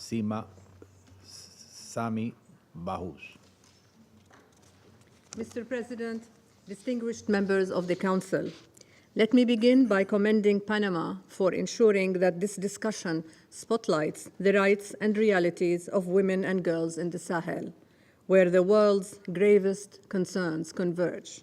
Sima Bahous. Mr. President, distinguished members of the Council, let me begin by commending Panama for ensuring that this discussion spotlights the rights and realities of women and girls in the Sahel, where the world's gravest concerns converge: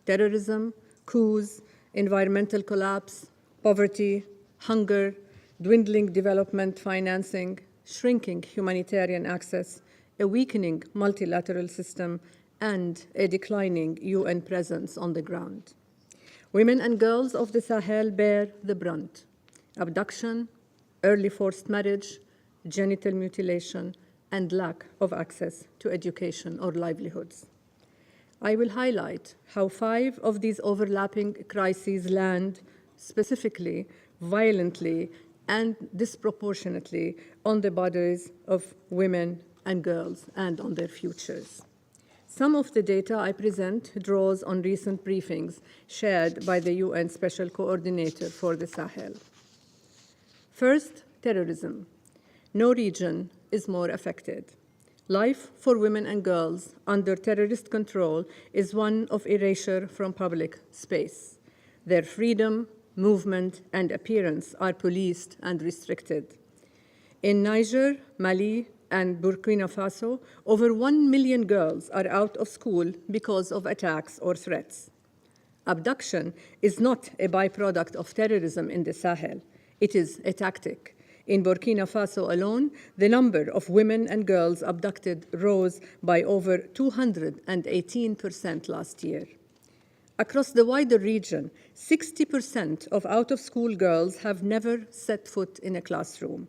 terrorism, coups, environmental collapse, poverty, hunger, dwindling development financing, shrinking humanitarian access, a weakening multilateral system, and a declining UN presence on the ground. Women and girls of the Sahel bear the brunt: abduction, early forced marriage, genital mutilation, and lack of access to education or livelihoods. I will highlight how 5 of these overlapping crises land specifically, violently, and disproportionately on the bodies of women and girls and on their futures. Some of the data I present draws on recent briefings shared by the UN Special Coordinator for the Sahel. First, terrorism. No region is more affected. Life for women and girls under terrorist control is one of erasure from public space. Their freedom, movement, and appearance are policed and restricted. In Niger, Mali, and Burkina Faso, over 1 million girls are out of school because of attacks or threats. Abduction is not a byproduct of terrorism in the Sahel. It is a tactic. In Burkina Faso alone, the number of women and girls abducted rose by over 218% last year. Across the wider region, 60% of out-of-school girls have never set foot in a classroom.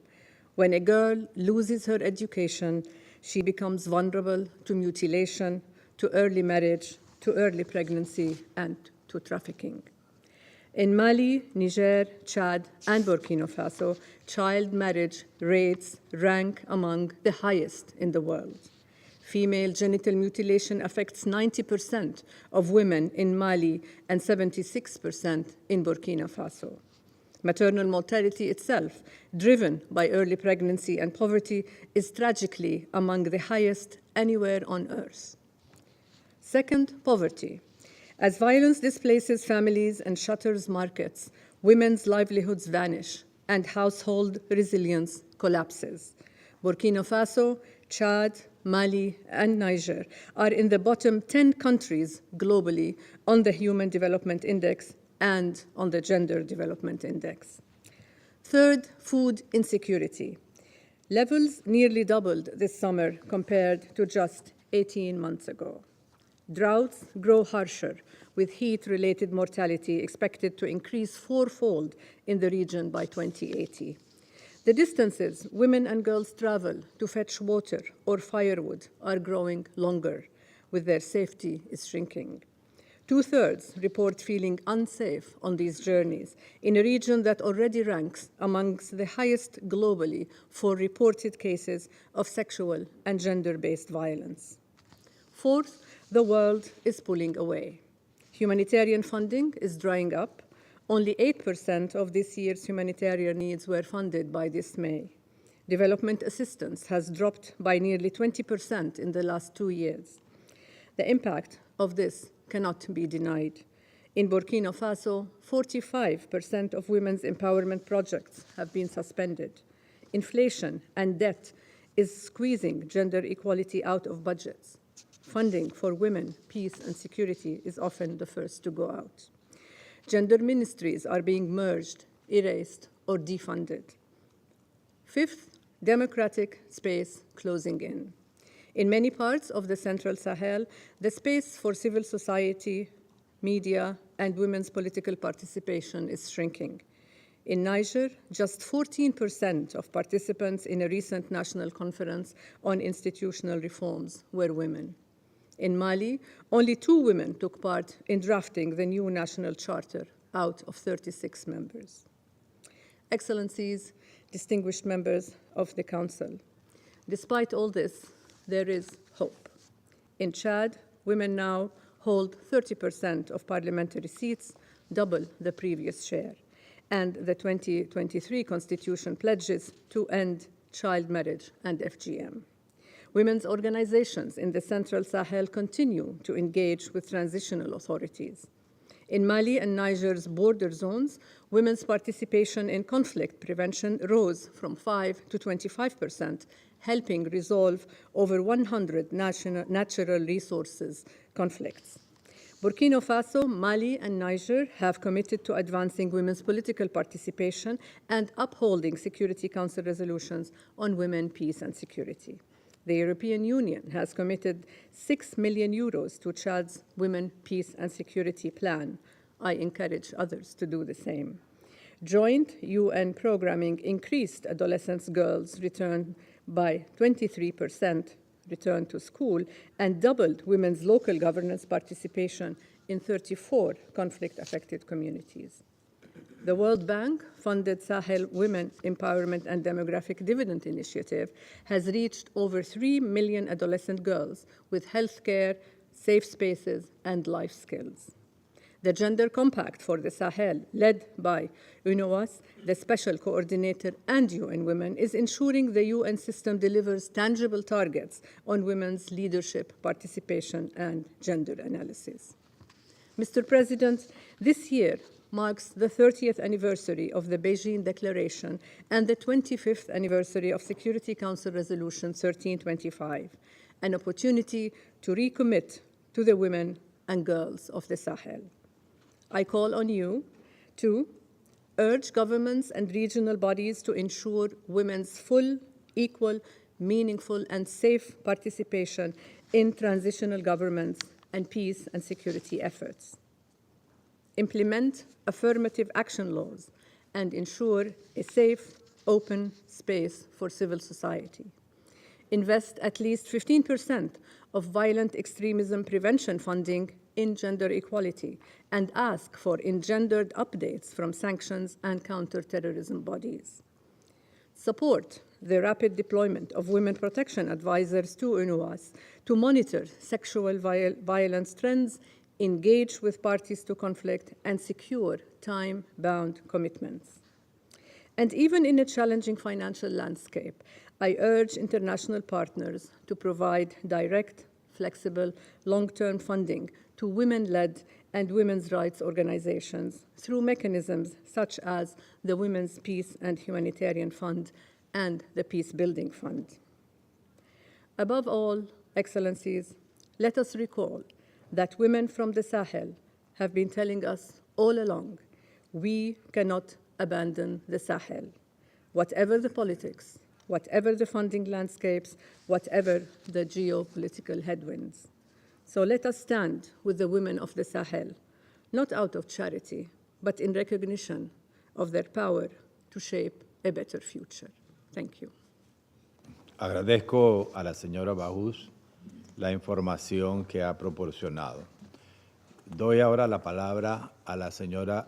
When a girl loses her education, she becomes vulnerable to mutilation, to early marriage, to early pregnancy, and to trafficking. In Mali, Niger, Chad, and Burkina Faso, child marriage rates rank among the highest in the world. Female genital mutilation affects 90% of women in Mali and 76% in Burkina Faso. Maternal mortality itself, driven by early pregnancy and poverty, is tragically among the highest anywhere on earth. Second, poverty. As violence displaces families and shutters markets, women's livelihoods vanish and household resilience collapses. Burkina Faso, Chad, Mali, and Niger are in the bottom 10 countries globally on the Human Development Index and on the Gender Development Index. Third, food insecurity. Levels nearly doubled this summer compared to just 18 months ago. Droughts grow harsher, with heat-related mortality expected to increase 4-fold in the region by 2080. The distances women and girls travel to fetch water or firewood are growing longer, with their safety is shrinking. 2/3 report feeling unsafe on these journeys in a region that already ranks amongst the highest globally for reported cases of sexual and gender-based violence. Fourth, the world is pulling away. Humanitarian funding is drying up. Only 8% of this year's humanitarian needs were funded by this May. Development assistance has dropped by nearly 20% in the last 2 years. The impact of this cannot be denied. In Burkina Faso, 45% of women's empowerment projects have been suspended. Inflation and debt is squeezing gender equality out of budgets. Funding for women, peace, and security is often the first to go out. Gender ministries are being merged, erased, or defunded. Fifth, democratic space closing in. In many parts of the Central Sahel, the space for civil society, media, and women's political participation is shrinking. In Niger, just 14% of participants in a recent national conference on institutional reforms were women. In Mali, only 2 women took part in drafting the new national charter out of 36 members. Excellencies, distinguished members of the Council, despite all this, there is hope. In Chad, women now hold 30% of parliamentary seats, double the previous share, and the 2023 constitution pledges to end child marriage, and FGM. Women's organizations in the Central Sahel continue to engage with transitional authorities. In Mali and Niger's border zones, women's participation in conflict prevention rose from 5 to 25%, helping resolve over 100 natural resources conflicts. Burkina Faso, Mali, and Niger have committed to advancing women's political participation and upholding Security Council resolutions on women, peace, and security. The European Union has committed 6 million euros to Chad's Women, Peace, and Security Plan. I encourage others to do the same. Joint UN programming increased adolescent girls' return by 23%, return to school, and doubled women's local governance participation in 34 conflict-affected communities. The World Bank funded Sahel Women Empowerment and Demographic Dividend Initiative has reached over 3 million adolescent girls with health care, safe spaces, and life skills. The Gender Compact for the Sahel, led by UNOWAS, the Special Coordinator, and UN Women, is ensuring the UN system delivers tangible targets on women's leadership, participation, and gender analysis. Mr. President, this year marks the 30th anniversary of the Beijing Declaration and the 25th anniversary of Security Council Resolution 1325, an opportunity to recommit to the women and girls of the Sahel. I call on you to urge governments and regional bodies to ensure women's full, equal, meaningful, and safe participation in transitional governments and peace and security efforts. Implement affirmative action laws and ensure a safe, open space for civil society. Invest at least 15% of violent extremism prevention funding in gender equality and ask for engendered updates from sanctions and counterterrorism bodies. Support the rapid deployment of women protection advisors to UNOWAS to monitor sexual violence trends, engage with parties to conflict, and secure time-bound commitments. And even in a challenging financial landscape, I urge international partners to provide direct, flexible, long-term funding to women-led and women's rights organizations through mechanisms such as the Women's Peace and Humanitarian Fund and the Peacebuilding Fund. Above all, Excellencies, let us recall that women from the Sahel have been telling us all along, we cannot abandon the Sahel. Whatever the politics, whatever the funding landscapes, whatever the geopolitical headwinds. So let us stand with the women of the Sahel, not out of charity, but in recognition of their power to shape a better future. Thank you. Agradezco a la señora Bahous la información que ha proporcionado. Doy ahora la palabra a la señora